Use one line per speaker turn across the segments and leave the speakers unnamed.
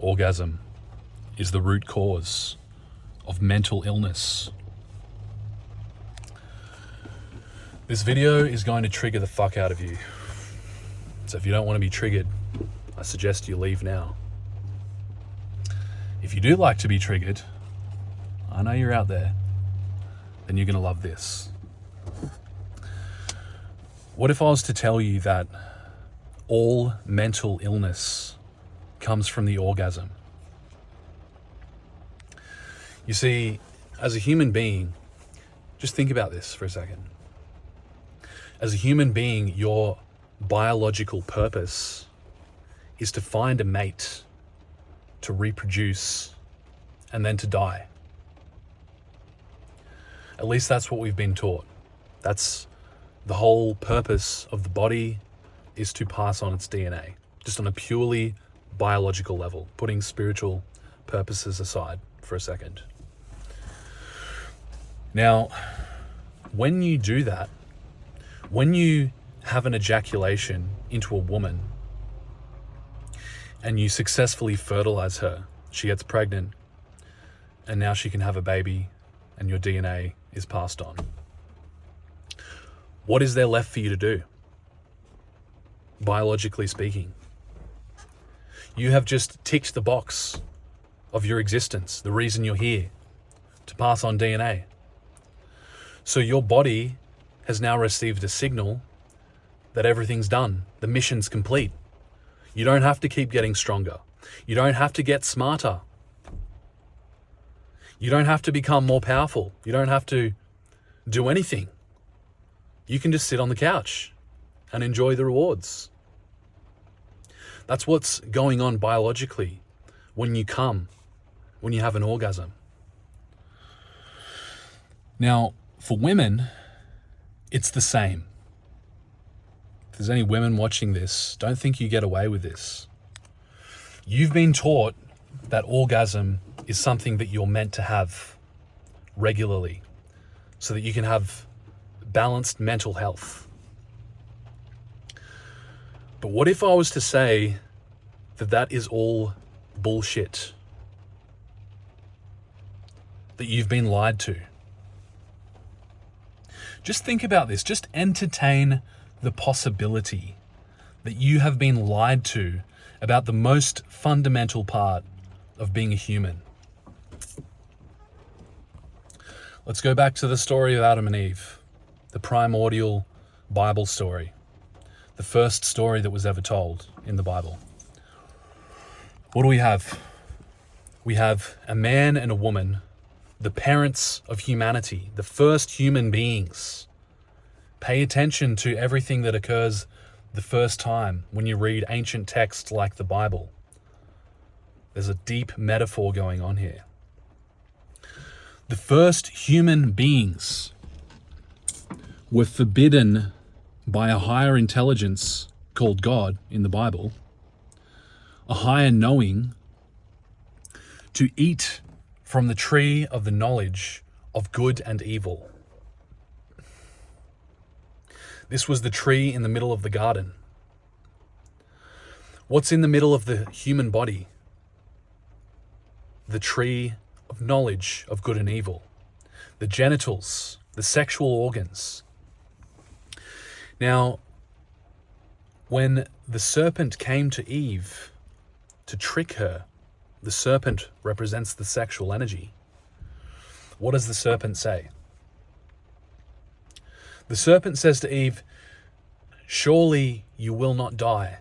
orgasm is the root cause of mental illness. This video is going to trigger the fuck out of you. So if you don't want to be triggered, I suggest you leave now. If you do like to be triggered, I know you're out there, then you're going to love this. What if I was to tell you that all mental illness comes from the orgasm? You see, as a human being, just think about this for a second. As a human being, your biological purpose is to find a mate, to reproduce, and then to die. At least that's what we've been taught. That's the whole purpose of the body, is to pass on its DNA, just on a purely biological level, putting spiritual purposes aside for a second. Now, when you do that, when you have an ejaculation into a woman and you successfully fertilize her, she gets pregnant, and now she can have a baby and your DNA is passed on. What is there left for you to do? Biologically speaking, you have just ticked the box of your existence, the reason you're here, to pass on DNA. So your body has now received a signal that everything's done. The mission's complete. You don't have to keep getting stronger. You don't have to get smarter. You don't have to become more powerful. You don't have to do anything. You can just sit on the couch and enjoy the rewards. That's what's going on biologically when you come, when you have an orgasm. Now, for women, it's the same. If there's any women watching this, don't think you get away with this. You've been taught that orgasm is something that you're meant to have regularly so that you can have balanced mental health. But what if I was to say that that is all bullshit? That you've been lied to? Just think about this. Just entertain the possibility that you have been lied to about the most fundamental part of being a human. Let's go back to the story of Adam and Eve, the primordial Bible story, the first story that was ever told in the Bible. What do we have? We have a man and a woman, the parents of humanity, the first human beings. Pay attention to everything that occurs the first time when you read ancient texts like the Bible. There's a deep metaphor going on here. The first human beings were forbidden by a higher intelligence called God in the Bible, a higher knowing, to eat from the tree of the knowledge of good and evil. This was the tree in the middle of the garden. What's in the middle of the human body? The tree of knowledge of good and evil. The genitals, the sexual organs. Now, when the serpent came to Eve to trick her, the serpent represents the sexual energy. What does the serpent say? The serpent says to Eve, "Surely you will not die."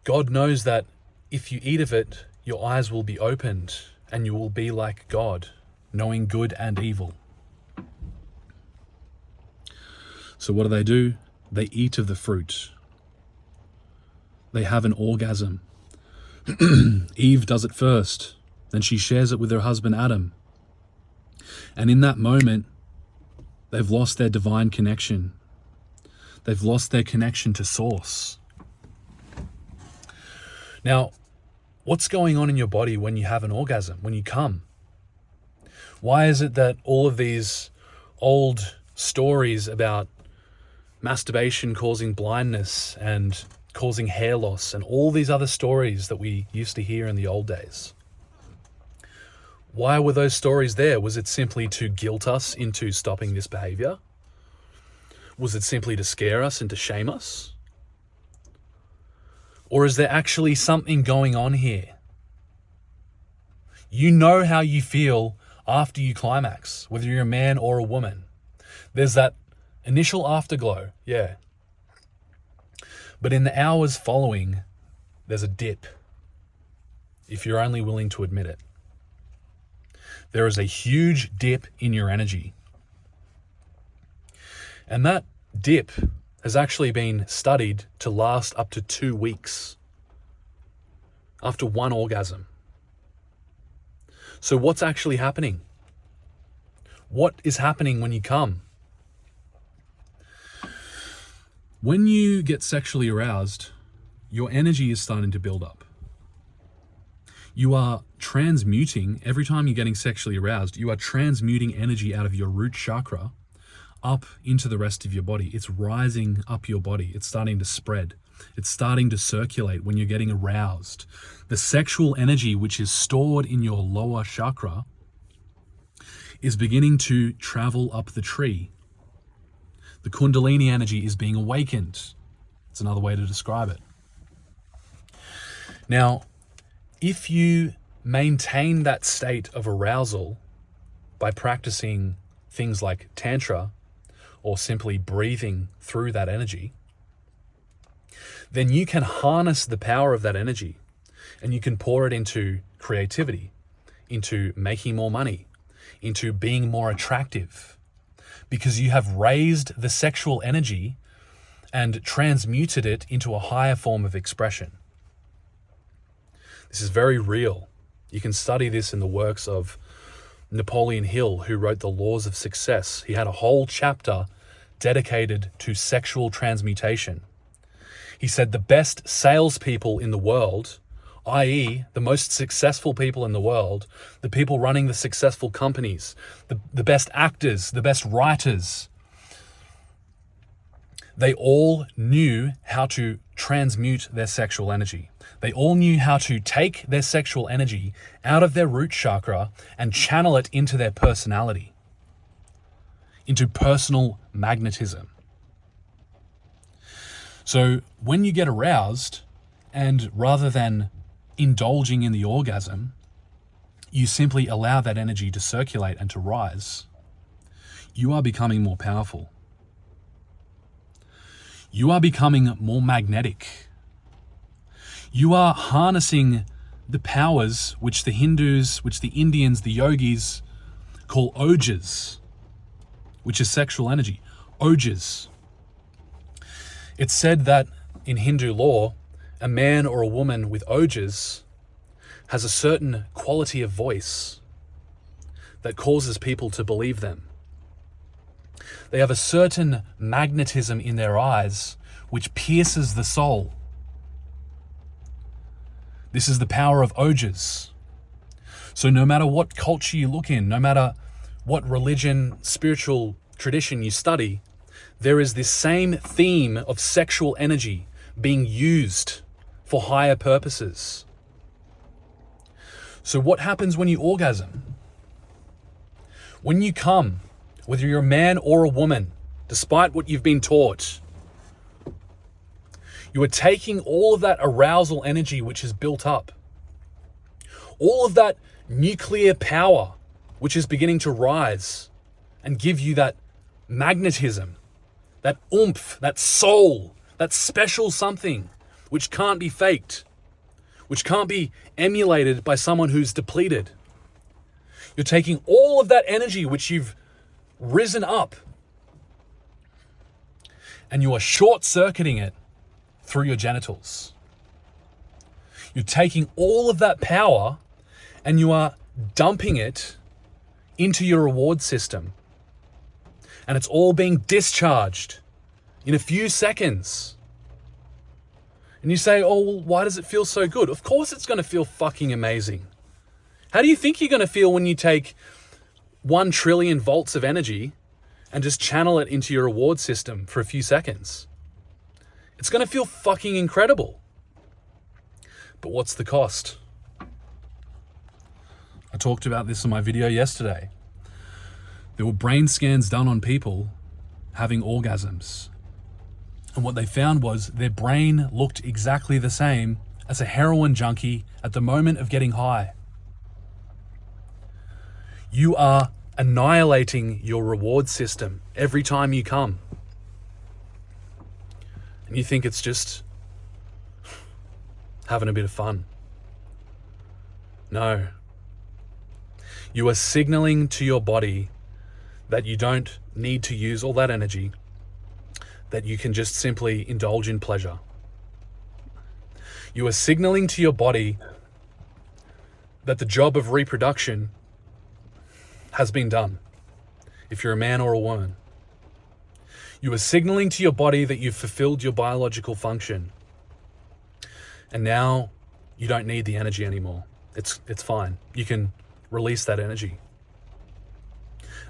God knows that if you eat of it, your eyes will be opened and you will be like God, knowing good and evil. So what do? They eat of the fruit. They have an orgasm. Eve does it first. Then she shares it with her husband Adam. And in that moment, they've lost their divine connection. They've lost their connection to source. Now, what's going on in your body when you have an orgasm, when you come? Why is it that all of these old stories about masturbation causing blindness and causing hair loss, and all these other stories that we used to hear in the old days. Why were those stories there? Was it simply to guilt us into stopping this behavior? Was it simply to scare us and to shame us? Or is there actually something going on here? You know how you feel after you climax, whether you're a man or a woman. There's that initial afterglow, yeah. But in the hours following, there's a dip, if you're only willing to admit it. There is a huge dip in your energy. And that dip has actually been studied to last up to 2 weeks after one orgasm. So what's actually happening? What is happening when you come? When you get sexually aroused, your energy is starting to build up. You are transmuting, every time you're getting sexually aroused, you are transmuting energy out of your root chakra up into the rest of your body. It's rising up your body. It's starting to spread. It's starting to circulate when you're getting aroused. The sexual energy, which is stored in your lower chakra, is beginning to travel up the tree. The Kundalini energy is being awakened. It's another way to describe it. Now, if you maintain that state of arousal by practicing things like Tantra or simply breathing through that energy, then you can harness the power of that energy and you can pour it into creativity, into making more money, into being more attractive, because you have raised the sexual energy and transmuted it into a higher form of expression. This is very real. You can study this in the works of Napoleon Hill, who wrote The Laws of Success. He had a whole chapter dedicated to sexual transmutation. He said the best salespeople in the world, i.e. the most successful people in the world, the people running the successful companies, the best actors, the best writers, they all knew how to transmute their sexual energy. They all knew how to take their sexual energy out of their root chakra and channel it into their personality, into personal magnetism. So when you get aroused, and rather than indulging in the orgasm, you simply allow that energy to circulate and to rise, you are becoming more powerful. You are becoming more magnetic. You are harnessing the powers which the Hindus, which the Indians, the yogis call ojas, which is sexual energy. Ojas. It's said that in Hindu law, a man or a woman with ojas has a certain quality of voice that causes people to believe them. They have a certain magnetism in their eyes which pierces the soul. This is the power of ojas. So no matter what culture you look in, no matter what religion, spiritual tradition you study, there is this same theme of sexual energy being used for higher purposes. So what happens when you orgasm? When you come, whether you're a man or a woman, despite what you've been taught, you are taking all of that arousal energy which is built up, all of that nuclear power which is beginning to rise and give you that magnetism, that oomph, that soul, that special something which can't be faked, which can't be emulated by someone who's depleted. You're taking all of that energy which you've risen up and you are short-circuiting it through your genitals. You're taking all of that power and you are dumping it into your reward system. And it's all being discharged in a few seconds. And you say, oh, well, why does it feel so good? Of course it's going to feel fucking amazing. How do you think you're going to feel when you take 1 trillion volts of energy and just channel it into your reward system for a few seconds? It's going to feel fucking incredible. But what's the cost? I talked about this in my video yesterday. There were brain scans done on people having orgasms. And what they found was their brain looked exactly the same as a heroin junkie at the moment of getting high. You are annihilating your reward system every time you come. And you think it's just having a bit of fun. No. You are signaling to your body that you don't need to use all that energy, that you can just simply indulge in pleasure. You are signaling to your body that the job of reproduction has been done, if you're a man or a woman. You are signaling to your body that you've fulfilled your biological function. And now you don't need the energy anymore. It's fine. You can release that energy.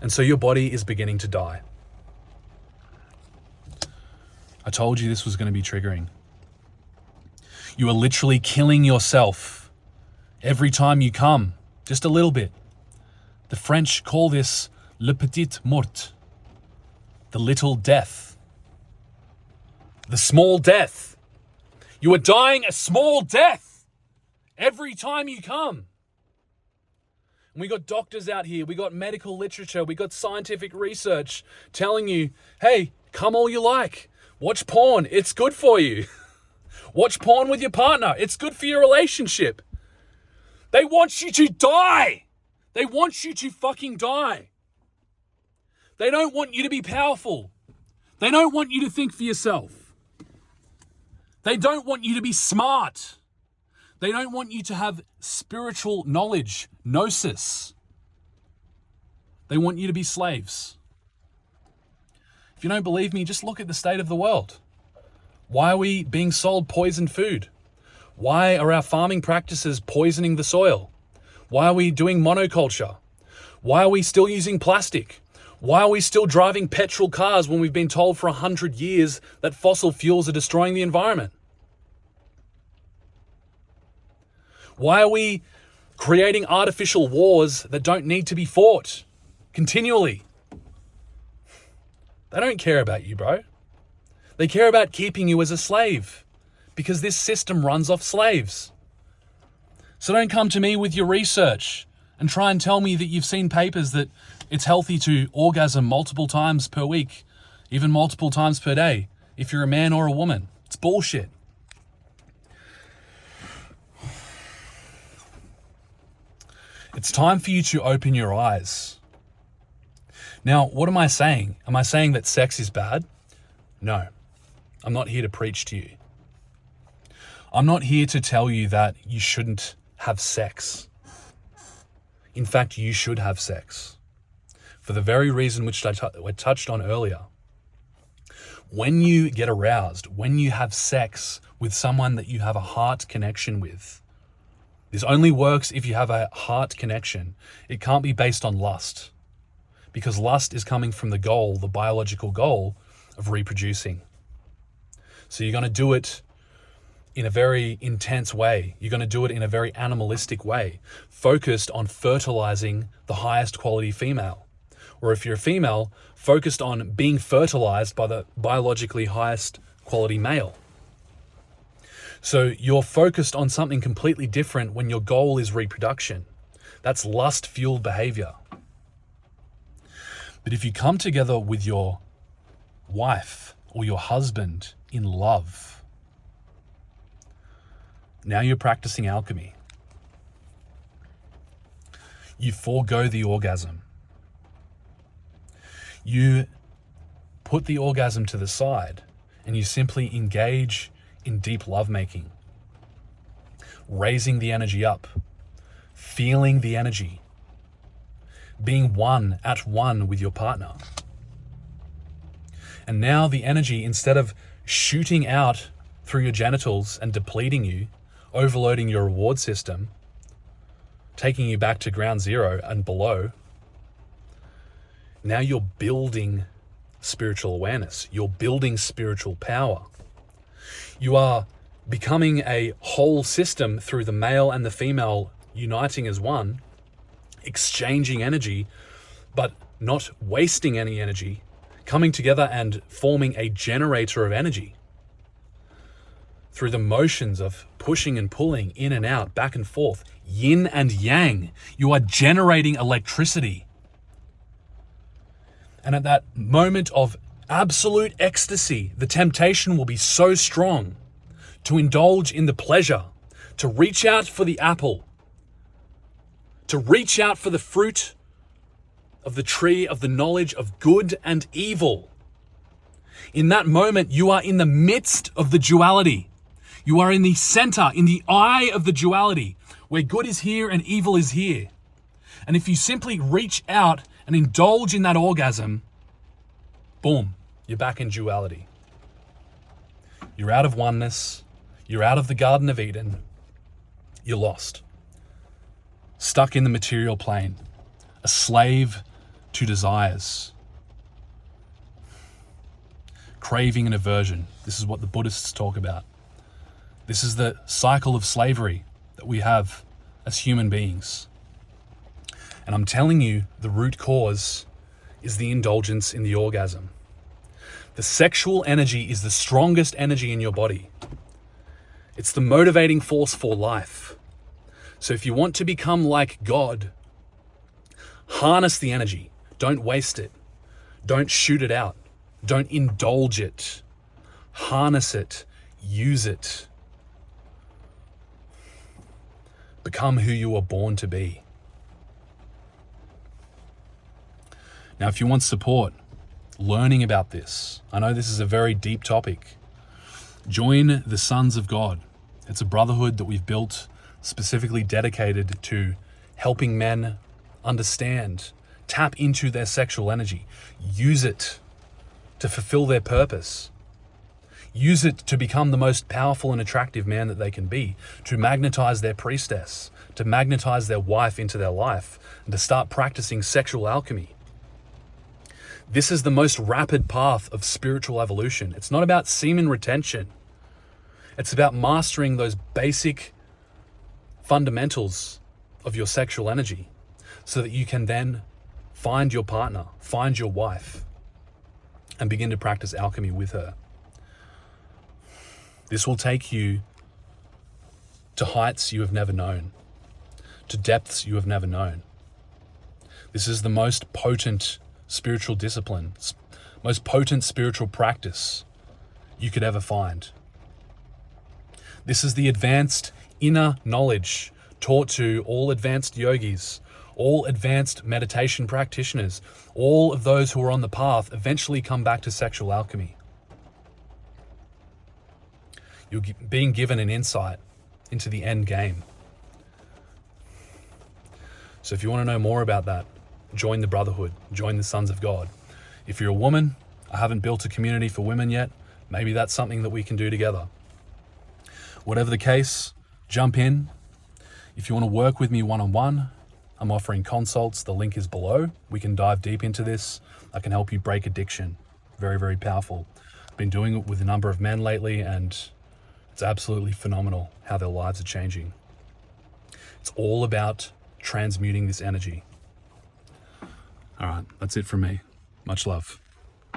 And so your body is beginning to die. I told you this was going to be triggering. You are literally killing yourself every time you come, just a little bit. The French call this le petit mort, the little death, the small death. You are dying a small death every time you come. And we got doctors out here, we got medical literature, we got scientific research telling you, hey, come all you like. Watch porn, it's good for you. Watch porn with your partner, it's good for your relationship. They want you to die. They want you to fucking die. They don't want you to be powerful. They don't want you to think for yourself. They don't want you to be smart. They don't want you to have spiritual knowledge, gnosis. They want you to be slaves. If you don't believe me, just look at the state of the world. Why are we being sold poisoned food? Why are our farming practices poisoning the soil? Why are we doing monoculture? Why are we still using plastic? Why are we still driving petrol cars when we've been told for 100 years that fossil fuels are destroying the environment? Why are we creating artificial wars that don't need to be fought continually? They don't care about you, bro. They care about keeping you as a slave because this system runs off slaves. So don't come to me with your research and try and tell me that you've seen papers that it's healthy to orgasm multiple times per week, even multiple times per day, if you're a man or a woman. It's bullshit. It's time for you to open your eyes. Now, what am I saying? Am I saying that sex is bad? No, I'm not here to preach to you. I'm not here to tell you that you shouldn't have sex. In fact, you should have sex. For the very reason which I touched on earlier. When you get aroused, when you have sex with someone that you have a heart connection with, this only works if you have a heart connection. It can't be based on lust, because lust is coming from the goal, the biological goal of reproducing. So you're going to do it in a very intense way. You're going to do it in a very animalistic way, focused on fertilizing the highest quality female. Or if you're a female, focused on being fertilized by the biologically highest quality male. So you're focused on something completely different when your goal is reproduction. That's lust-fueled behavior. But if you come together with your wife or your husband in love, now you're practicing alchemy. You forego the orgasm. You put the orgasm to the side and you simply engage in deep lovemaking, raising the energy up, feeling the energy, being one at one with your partner. And now the energy, instead of shooting out through your genitals and depleting you, overloading your reward system, taking you back to ground zero and below, now you're building spiritual awareness. You're building spiritual power. You are becoming a whole system through the male and the female uniting as one, exchanging energy, but not wasting any energy, coming together and forming a generator of energy. Through the motions of pushing and pulling in and out, back and forth, yin and yang, you are generating electricity. And at that moment of absolute ecstasy, the temptation will be so strong to indulge in the pleasure, to reach out for the apple, to reach out for the fruit of the tree of the knowledge of good and evil. In that moment, you are in the midst of the duality. You are in the center, in the eye of the duality, where good is here and evil is here. And if you simply reach out and indulge in that orgasm, boom, you're back in duality. You're out of oneness. You're out of the Garden of Eden. You're lost. Stuck in the material plane. A slave to desires. Craving and aversion. This is what the Buddhists talk about. This is the cycle of slavery that we have as human beings. And I'm telling you, the root cause is the indulgence in the orgasm. The sexual energy is the strongest energy in your body. It's the motivating force for life. So if you want to become like God, harness the energy. Don't waste it. Don't shoot it out. Don't indulge it. Harness it. Use it. Become who you were born to be. Now, if you want support learning about this, I know this is a very deep topic, join the Sons of God. It's a brotherhood that we've built specifically dedicated to helping men understand, tap into their sexual energy, use it to fulfill their purpose, use it to become the most powerful and attractive man that they can be, to magnetize their priestess, to magnetize their wife into their life, and to start practicing sexual alchemy. This is the most rapid path of spiritual evolution. It's not about semen retention. It's about mastering those basic fundamentals of your sexual energy so that you can then find your partner, find your wife, and begin to practice alchemy with her. This will take you to heights you have never known, to depths you have never known. This is the most potent spiritual discipline, most potent spiritual practice you could ever find. This is the advanced inner knowledge taught to all advanced yogis, all advanced meditation practitioners. All of those who are on the path eventually come back to sexual alchemy. You're being given an insight into the end game. So if you want to know more about that, join the brotherhood, join the Sons of God. If you're a woman, I haven't built a community for women yet, maybe that's something that we can do together. Whatever the case, jump in. If you want to work with me one-on-one, I'm offering consults. The link is below. We can dive deep into this. I can help you break addiction. Very, very powerful. I've been doing it with a number of men lately, and it's absolutely phenomenal how their lives are changing. It's all about transmuting this energy. All right, that's it from me. Much love.